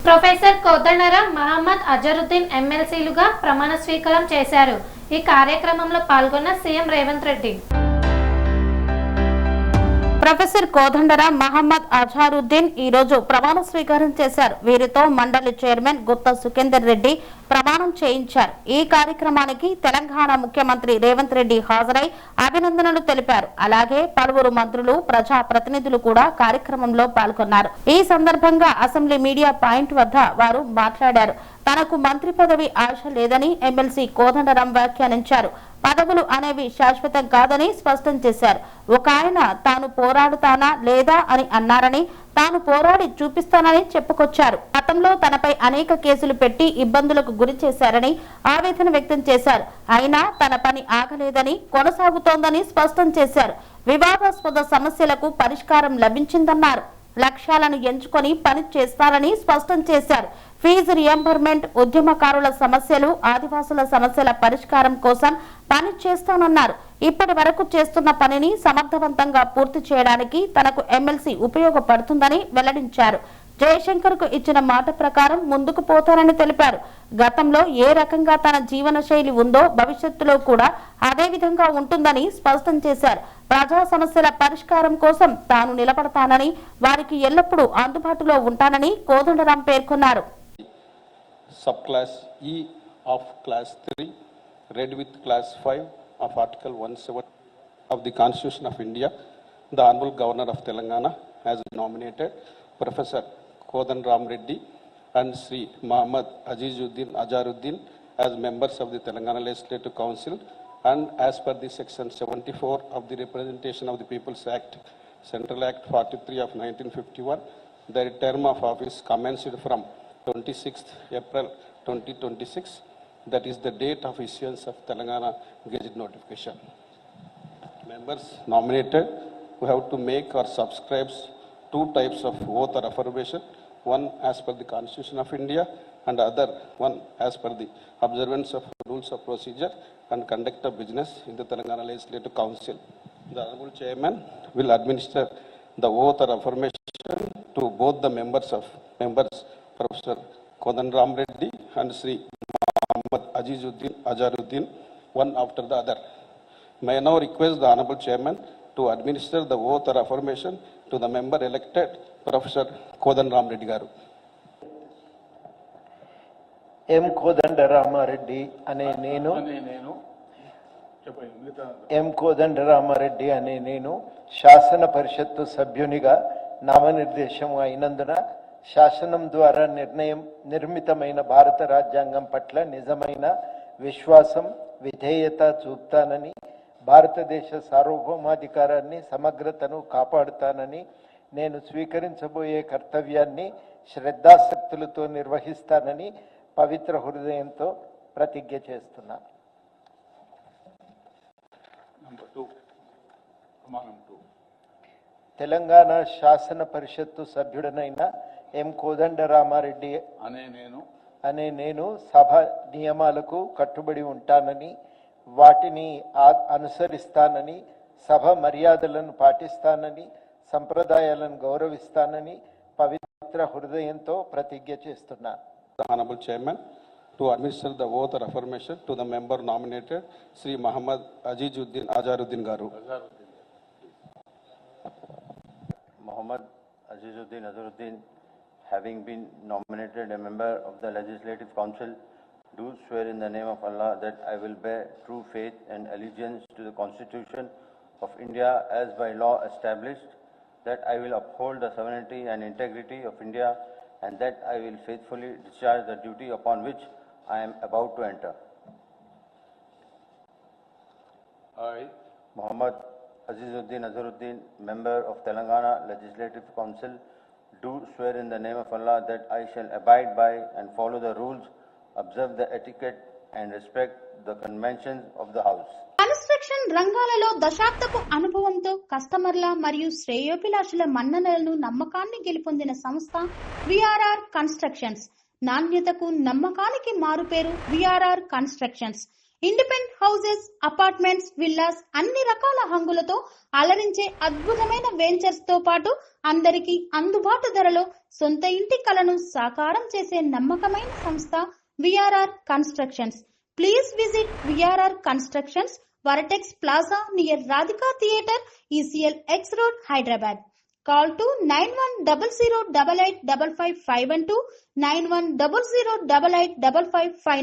Professor Kodandaram Mohammed Azharuddin ఎమ్మెల్సీలుగా ప్రమాణ స్వీకారం చేశారు. ఈ కార్యక్రమంలో పాల్గొన్న సీఎం రేవంత్ రెడ్డి. ప్రొఫెసర్ కోదండరాం మహమ్మద్ అజరుద్దీన్ ఈ రోజు ప్రమాణ స్వీకారం చేశారు. వీరితో మండలి చైర్మన్ గుత్తా సుఖేందర్ రెడ్డి ప్రమాణం చేయించారు. ఈ కార్యక్రమానికి తెలంగాణ ముఖ్యమంత్రి రేవంత్ రెడ్డి హాజరై అభినందనలు తెలిపారు. అలాగే పలువురు మంత్రులు, ప్రజా ప్రతినిధులు కూడా కార్యక్రమంలో పాల్గొన్నారు. ఈ సందర్భంగా అసెంబ్లీ మీడియా పాయింట్ వద్ద వారు మాట్లాడారు. తనకు మంత్రి పదవి ఆశ లేదని ఎమ్మెల్సీ కోదండరాం వ్యాఖ్యానించారు. పదవులు అనేవి శాశ్వతం కాదని స్పష్టం చేశారు. ఒక ఆయన తాను పోరాడుతానా లేదా అని అన్నారని, తాను పోరాడి చూపిస్తానని చెప్పుకొచ్చారు. గతంలో తనపై అనేక కేసులు పెట్టి ఇబ్బందులకు గురి చేశారని ఆవేదన వ్యక్తం చేశారు. అయినా తన పని ఆగలేదని, కొనసాగుతోందని స్పష్టం చేశారు. వివాదాస్పద సమస్యలకు పరిష్కారం లభించిందన్నారు. లక్ష్యాలను ఎంచుకొని పని చేస్తారని స్పష్టం చేశారు. ఫీజు రియంబర్మెంట్, ఉద్యమకారుల సమస్యలు, ఆదివాసుల సమస్యల పరిష్కారం కోసం పని చేస్తానన్నారు. ఇప్పటి వరకు చేస్తున్న పనిని సమర్థవంతంగా పూర్తి చేయడానికి తనకు ఎమ్మెల్సీ ఉపయోగపడుతుందని వెల్లడించారు. జయశంకర్ కు ఇచ్చిన మాట ప్రకారం ముందుకు పోతారని తెలిపారు. గతంలో ఏ రకంగా తన జీవన శైలి ఉందో భవిష్యత్తులో కూడా అదే విధంగా ఉంటుందని స్పష్టం చేశారు. ప్రజా సమస్యల పరిష్కారం కోసం తాను నిలబడతానని, వారికి ఎల్లప్పుడూ అందుబాటులో ఉంటానని కోదండరాం పేర్కొన్నారు. Sub class E of class 3 read with class 5 of article 17 of the Constitution of India. The Honorable Governor of Telangana has nominated Professor Kodandaram Reddy and Sri Muhammad Azaruddin as members of the Telangana Legislative Council, and as per the section 74 of the Representation of the People's Act, Central Act 43 of 1951, their term of office commenced from 26th April 2026, that is the date of issuance of Telangana Gazette notification. Members nominated who have to make or subscribe two types of oath or affirmation, one as per the Constitution of India and other one as per the observance of rules of procedure and conduct of business in the Telangana Legislative Council. The Honorable Chairman will administer the oath or affirmation to both the members Professor Kodandaram Reddy and Sri Muhammad Azaruddin, one after the other. May I now request the Honorable Chairman to administer the oath or affirmation to the member elected, Professor Kodandaram Reddy Garu. M. Kodandaramareddy అనే నేను శాసన పరిషత్తు సభ్యునిగా నామనిర్దేశం అయినందున శాసనం ద్వారా నిర్మితమైన భారత రాజ్యాంగం పట్ల నిజమైన విశ్వాసం, విధేయత చూపుతానని, భారతదేశ సార్వభౌమాధికారాన్ని, సమగ్రతను కాపాడుతానని, నేను స్వీకరించబోయే కర్తవ్యాన్ని శ్రద్ధాశక్తులతో నిర్వహిస్తానని పవిత్ర హృదయంతో ప్రతిజ్ఞ చేస్తున్నాను. తెలంగాణ శాసన పరిషత్తు సభ్యుడనైన ఎం కోదండరామారెడ్డి అనే నేను సభ నియమాలకు కట్టుబడి ఉంటానని, వాటిని అనుసరిస్తానని, సభ మర్యాదలను పాటిస్తానని, సంప్రదాయాలను గౌరవిస్తానని పవిత్ర హృదయంతో ప్రతిజ్ఞ చేస్తున్నాను. Honorable Chairman to administer the oath or affirmation to the member nominated, Sri Muhammad Azaruddin Garu. Muhammad Azaruddin, having been nominated a member of the Legislative Council, do swear in the name of Allah that I will bear true faith and allegiance to the Constitution of India as by law established, that I will uphold the sovereignty and integrity of India, and that I will faithfully discharge the duty upon which I am about to enter. I, Muhammad Azaruddin, member of Telangana Legislative Council, do swear in the name of Allah that I shall abide by and follow the rules, observe the etiquette and respect the conventions of the House. Construction రంగాలలో దశాబ్దపు అనుభవంతో కస్టమర్ల మరియు శ్రేయోభిలాషుల మన్ననలను, నమ్మకాన్ని గెలుపొందిన సంస్థ VRR constructions. నాణ్యతకు, నమ్మకానికి మారుపేరు VRR constructions. Independent houses, apartments, villas అన్ని రకాల హంగులతో అలరించే అద్భుతమైన వెంచర్స్ తో పాటు అందరికీ అందుబాటు ధరలో సొంత ఇంటి కలను సాకారం చేసే నమ్మకమైన సంస్థ VRR constructions. Please visit VRR constructions, Varatex Plaza near Radhika Theatre, ECL X Road, Hyderabad. Call to 9100885551 9100885559.